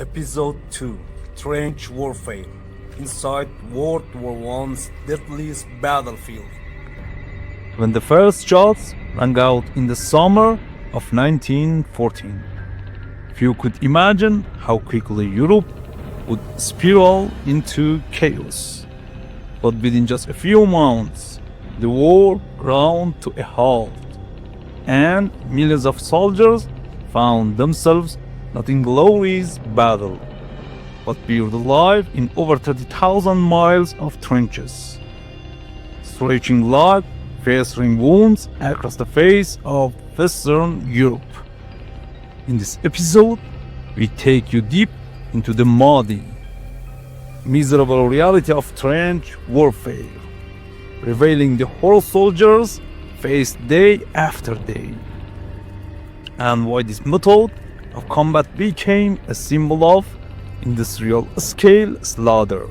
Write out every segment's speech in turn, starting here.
Episode 2 Trench Warfare Inside World War I's deadliest battlefield. When the first shots rang out in the summer of 1914, few could imagine how quickly Europe would spiral into chaos. But within just a few months, the war ground to a halt, and millions of soldiers found themselves not in glorious battle, but buried alive in over 30,000 miles of trenches, stretching like festering wounds across the face of Western Europe. In this episode, we take you deep into the muddy, miserable reality of trench warfare, revealing the horror soldiers face day after day, and why this method of combat became a symbol of industrial scale slaughter,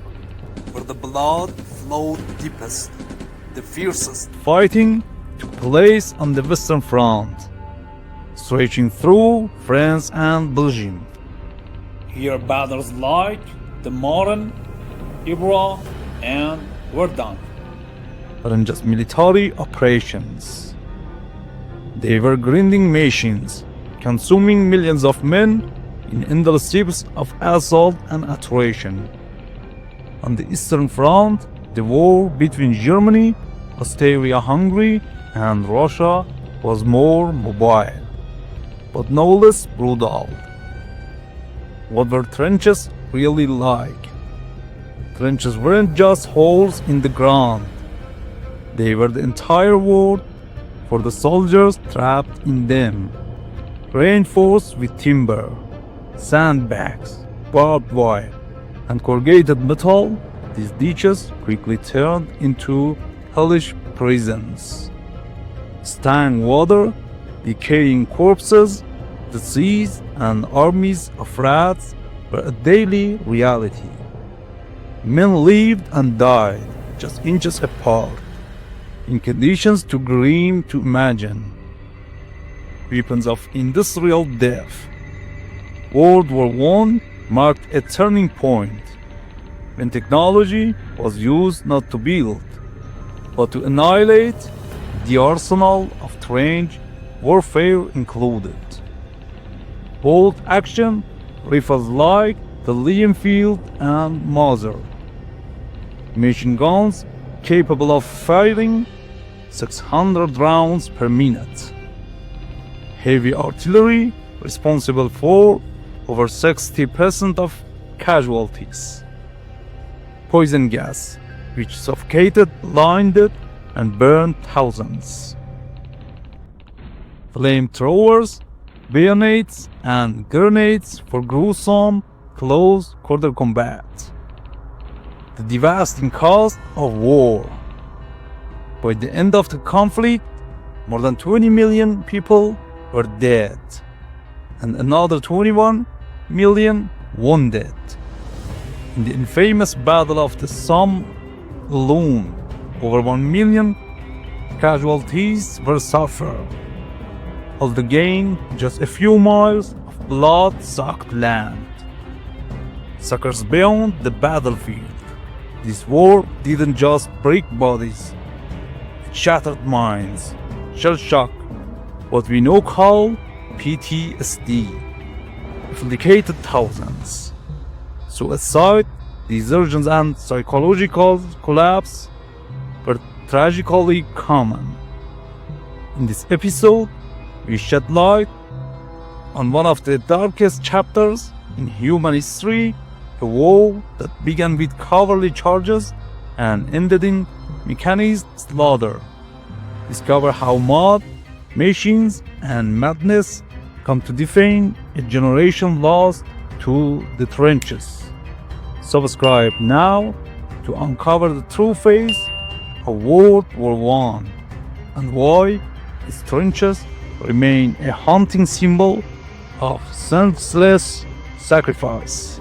where the blood flowed deepest, the fiercest fighting took place on the Western Front, stretching through France and Belgium. Here battles like the Marne, Ypres, and Verdun weren't just military operations. They were grinding machines, consuming millions of men in endless shifts of assault and attrition. On the Eastern Front, the war between Germany, Austria-Hungary, and Russia was more mobile, but no less brutal. What were trenches really like? Trenches weren't just holes in the ground. They were the entire world for the soldiers trapped in them. Reinforced with timber, sandbags, barbed wire, and corrugated metal, these ditches quickly turned into hellish prisons. Stagnant water, decaying corpses, disease, and armies of rats were a daily reality. Men lived and died just inches apart, in conditions too grim to imagine. Weapons of industrial death. World War I marked a turning point when technology was used not to build, but to annihilate. The arsenal of trench warfare included bolt action rifles like the Lienfield and Mauser, machine guns capable of firing 600 rounds per minute, heavy artillery responsible for over 60% of casualties, poison gas which suffocated, blinded, and burned thousands, flamethrowers, bayonets, and grenades for gruesome close quarter combat. The devastating cost of war. By the end of the conflict, more than 20 million people were dead, and another 21 million wounded. In the infamous Battle of the Somme alone, over 1 million casualties were suffered, all to gain just a few miles of blood-soaked land. Suckers beyond the battlefield. This war didn't just break bodies, it shattered minds, shell shock, what we now call PTSD, afflicted thousands. Suicide, desertions, and psychological collapse were tragically common. In this episode, we shed light on one of the darkest chapters in human history, a war that began with cowardly charges and ended in mechanized slaughter. Discover how mud, machines, and madness come to define a generation lost to the trenches. Subscribe now to uncover the true face of World War I and why its trenches remain a haunting symbol of senseless sacrifice.